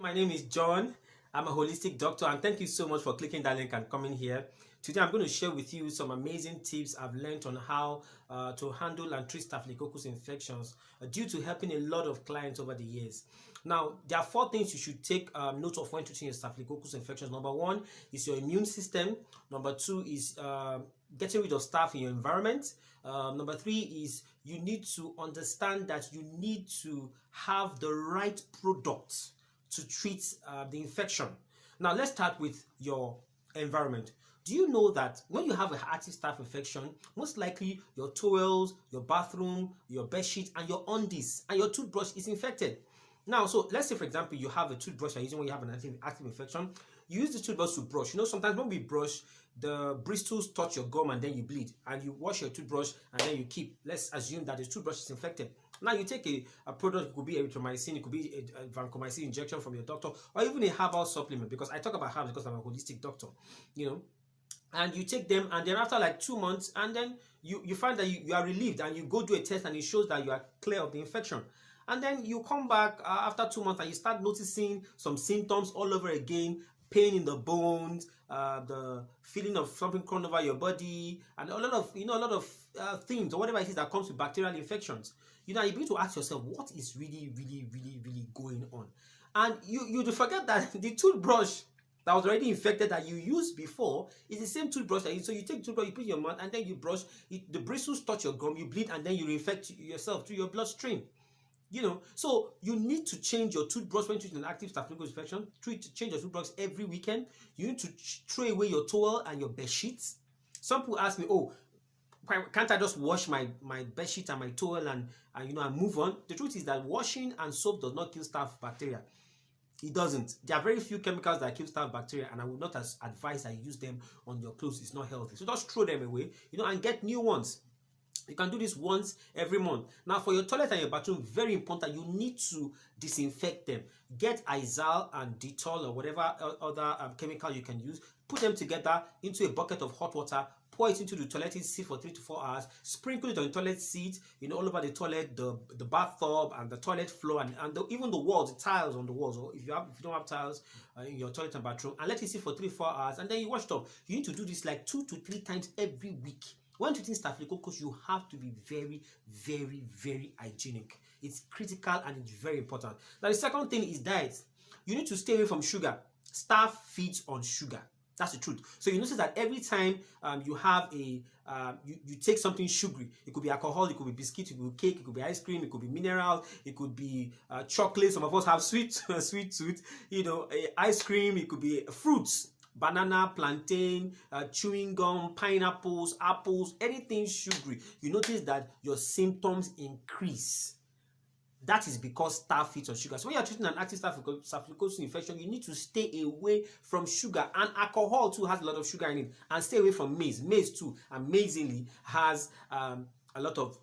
My name is John. I'm a holistic doctor, and thank you so much for clicking that link and coming here. Today, I'm going to share with you some amazing tips I've learned on how to handle and treat Staphylococcus infections due to helping a lot of clients over the years. Now, there are four things you should take note of when treating your Staphylococcus infections. Number one is your immune system. Number two is getting rid of staph in your environment. Number three is you need to understand that you need to have the right product to treat the infection. Now, let's start with your environment. Do you know that when you have an active staph infection, most likely your towels, your bathroom, your bed sheet, and your undies and your toothbrush is infected? Now, so let's say, for example, you have a toothbrush you're using when you have an active infection. You use the toothbrush to brush. You know, sometimes when we brush, the bristles touch your gum and then you bleed. And you wash your toothbrush and then you keep. Let's assume that the toothbrush is infected. Now you take a product, it could be erythromycin, it could be a vancomycin injection from your doctor, or even a herbal supplement, because I talk about herbs because I'm a holistic doctor, you know. And you take them, and then after like 2 months, and then you find that you are relieved, and you go do a test and it shows that you are clear of the infection. And then you come back after 2 months and you start noticing some symptoms all over again: pain in the bones, the feeling of something crawling over your body, and a lot of things or whatever it is that comes with bacterial infections. You begin to ask yourself, what is really going on? And you forget that the toothbrush that was already infected that you used before is the same toothbrush that so you take the toothbrush, you put in your mouth, and then you brush it, the bristles touch your gum, you bleed, and then you infect yourself through your bloodstream. So you need to change your toothbrush when treating an active staphylococcus infection. Change your toothbrush every weekend. You need to throw away your towel and your bed sheets. Some people ask me, oh, can't I just wash my bed sheet and my towel and move on? The truth is that washing and soap does not kill staph bacteria. It doesn't. There are very few chemicals that kill staph bacteria, and I would not advise that you use them on your clothes. It's not healthy. So just throw them away, and get new ones. You can do this once every month. Now, for your toilet and your bathroom, very important, you need to disinfect them. Get Izal and Dettol or whatever other chemical you can use. Put them together into a bucket of hot water. Pour it into the toilet seat for 3 to 4 hours. Sprinkle it on the toilet seat, all over the toilet, the bathtub, and the toilet floor, and even the walls, the tiles on the walls. Or if you don't have tiles in your toilet and bathroom, and let it sit for 3 to 4 hours, and then you wash it off. You need to do this like 2 to 3 times every week. When treating staphylococcus, you have to be very hygienic. It's critical and it's very important. Now, the second thing is diet. You need to stay away from sugar. Staph feeds on sugar. That's the truth. So you notice that every time you have you take something sugary, it could be alcohol, it could be biscuit, it could be cake, it could be ice cream, it could be minerals, it could be chocolate. Some of us have sweet tooth. Ice cream. It could be fruits. Banana, plantain, chewing gum, pineapples, apples, anything sugary. You notice that your symptoms increase. That is because staph feeds on sugar. So when you're treating an active staphylococcus infection, you need to stay away from sugar. And alcohol too has a lot of sugar in it. And stay away from maize. Maize too, amazingly, has a lot of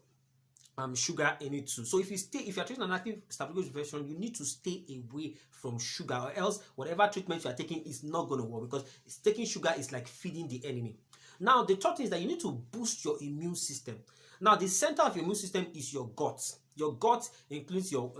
sugar in it too. So if you're treating an active staphylococcus infection, you need to stay away from sugar, or else whatever treatment you are taking is not going to work, because taking sugar is like feeding the enemy. Now, the third thing is that you need to boost your immune system. Now, the center of your immune system is your gut. Your gut includes your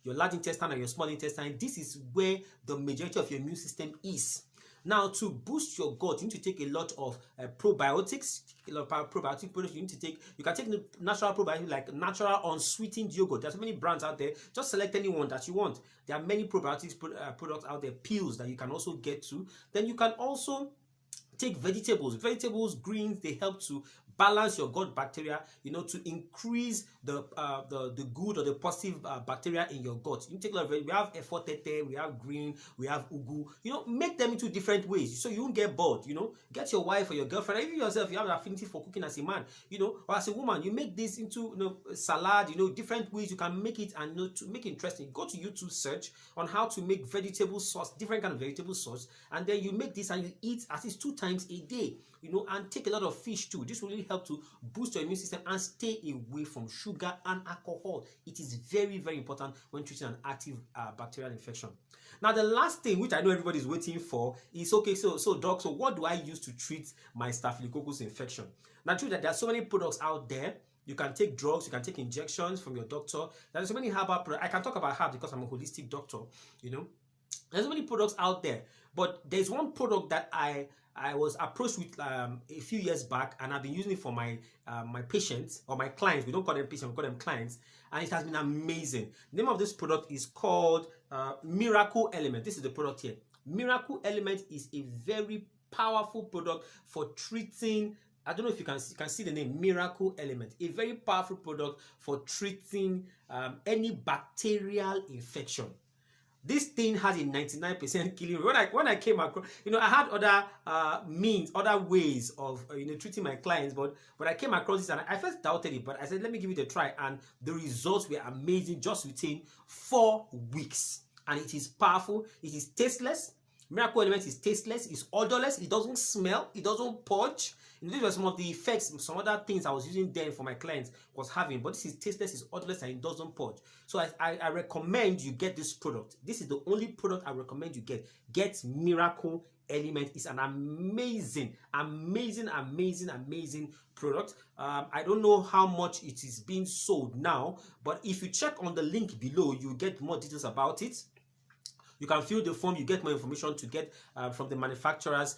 large intestine and your small intestine. This is where the majority of your immune system is. Now, to boost your gut, you need to take a lot of probiotics. A lot of probiotic products you need to take. You can take natural probiotics like natural unsweetened yogurt. There's so many brands out there. Just select any one that you want. There are many probiotics products out there, pills that you can also get to. Then you can also take vegetables, greens. They help to balance your gut bacteria, to increase the good or the positive bacteria in your gut. You take a lot of we have efotete, we have green, we have ugu. Make them into different ways so you won't get bored. Get your wife or your girlfriend, even yourself. You have an affinity for cooking as a man, or as a woman. You make this into salad. Different ways you can make it, and to make it interesting. Go to YouTube, search on how to make vegetable sauce, different kind of vegetable sauce, and then you make this and you eat at least 2 times a day. And take a lot of fish too. This will really help to boost your immune system and stay away from sugar and alcohol. It is very important when treating an active bacterial infection. Now, the last thing, which I know everybody is waiting for, is okay. So doc, so what do I use to treat my staphylococcus infection? Now, true that there are so many products out there. You can take drugs, you can take injections from your doctor. There are so many herbal products. I can talk about herbs because I'm a holistic doctor. There's so many products out there, but there's one product that I was approached with a few years back, and I've been using it for my patients or my clients. We don't call them patients, we call them clients, and it has been amazing. The name of this product is called Miracle Element. This is the product here. Miracle Element is a very powerful product for treating. I don't know if you can see the name Miracle Element. A very powerful product for treating any bacterial infection. This thing has a 99% killing rate. When I came across, I had other means, other ways of treating my clients, but I came across this and I first doubted it, but I said let me give it a try, and the results were amazing just within 4 weeks. And it is powerful. It is tasteless. Miracle Element is tasteless. It's odorless. It doesn't smell. It doesn't purge. These were some of the effects, some other things I was using then for my clients was having, but this is tasteless, it's odorless, and it doesn't purge. So I recommend you get this product. This is the only product I recommend you get. Get Miracle Element. It's an amazing, amazing, amazing, amazing product. I don't know how much it is being sold now, but if you check on the link below, you get more details about it. You can fill the form, you get more information to get from the manufacturers,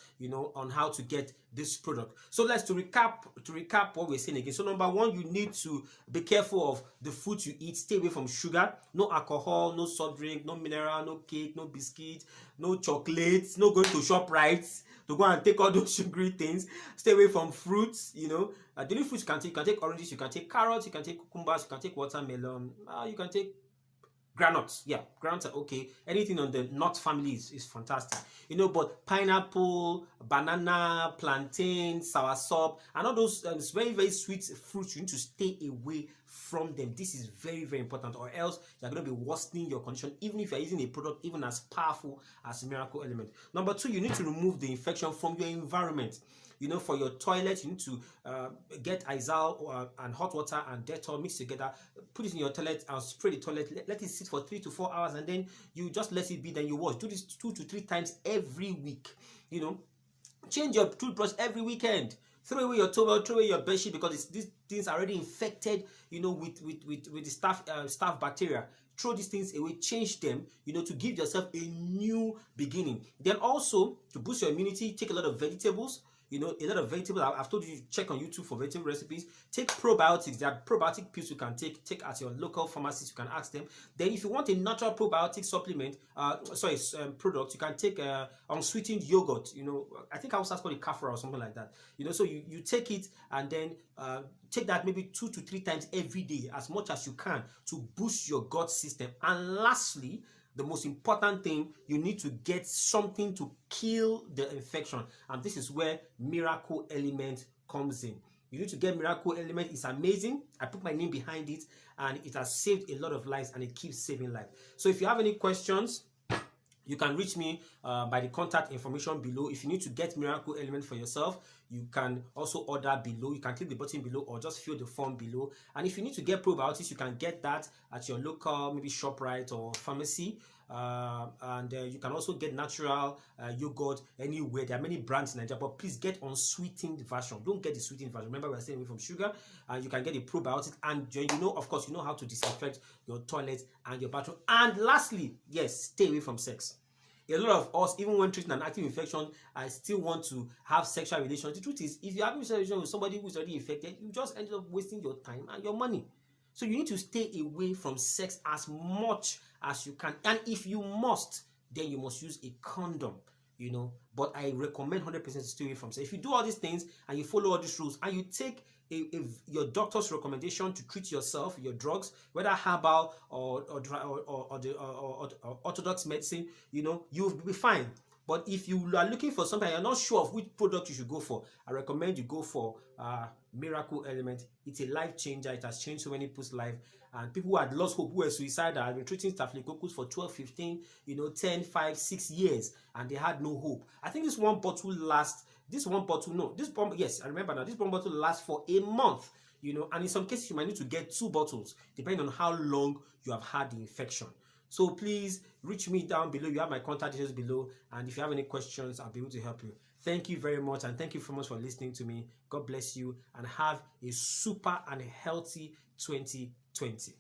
on how to get this product. So let's to recap what we're saying again. So number one, you need to be careful of the food you eat. Stay away from sugar, no alcohol, no soft drink, no mineral, no cake, no biscuit, no chocolates, no going to ShopRite to go and take all those sugary things. Stay away from fruits, the only fruits you can take oranges, you can take carrots, you can take cucumbers, you can take watermelon, you can take granuts. Yeah, granuts are okay. Anything on the nut family is fantastic. But pineapple, banana, plantain, soursop, and all those very, very sweet fruits, you need to stay away from them. This is very, very important, or else you're going to be worsening your condition, even if you're using a product even as powerful as Miracle Element. Number two, you need to remove the infection from your environment. For your toilet, you need to get Izal and hot water and Dettol mixed together, put it in your toilet and spray the toilet, let it sit for 3 to 4 hours, and then you just let it be, then you wash. Do this 2 to 3 times every week. Change your toothbrush every weekend. Throw away your towel, throw away your bedsheet, because these things are already infected, with the staph bacteria. Throw these things away, change them, to give yourself a new beginning. Then also, to boost your immunity, take a lot of vegetables. A lot of vegetables. I've told you, check on YouTube for vegetable recipes. Take probiotics. There are probiotic pills you can take at your local pharmacist. You can ask them. Then if you want a natural probiotic supplement, product, you can take unsweetened yogurt. I think I was called a kafra or something like that. So you take it, and then take that maybe 2 to 3 times every day, as much as you can, to boost your gut system. And lastly, the most important thing, you need to get something to kill the infection, and this is where Miracle Element comes in. You need to get Miracle Element. It's amazing. I put my name behind it, and it has saved a lot of lives, and it keeps saving lives. So if you have any questions, you can reach me by the contact information below. If you need to get Miracle Element for yourself, you can also order below. You can click the button below, or just fill the form below. And if you need to get probiotics, you can get that at your local, maybe ShopRite or pharmacy. You can also get natural yogurt anywhere. There are many brands in Nigeria, but please get unsweetened version. Don't get the sweetened version. Remember, we're staying away from sugar. And you can get a probiotic, and of course, you know how to disinfect your toilet and your bathroom. And lastly, yes, stay away from sex. A lot of us, even when treating an active infection, I still want to have sexual relations. The truth is, if you're having sexual relations with somebody who's already infected, you just end up wasting your time and your money. So you need to stay away from sex as much as you can. And if you must, then you must use a condom, But I recommend 100% to stay away from sex. If you do all these things and you follow all these rules and you take your doctor's recommendation to treat yourself, your drugs, whether herbal or orthodox medicine, you'll be fine. But if you are looking for something, you're not sure of which product you should go for, I recommend you go for Miracle Element. It's a life changer. It has changed so many people's life. And people who had lost hope, who were suicidal, have been treating Staphylococcus for 12, 15, 10, 5, 6 years, and they had no hope. I think this one bottle lasts. Yes, I remember now. This one bottle lasts for a month, and in some cases you might need to get 2 bottles, depending on how long you have had the infection. So please reach me down below. You have my contact details below, and if you have any questions, I'll be able to help you. Thank you very much, and thank you so much for listening to me. God bless you, and have a super and healthy 2020.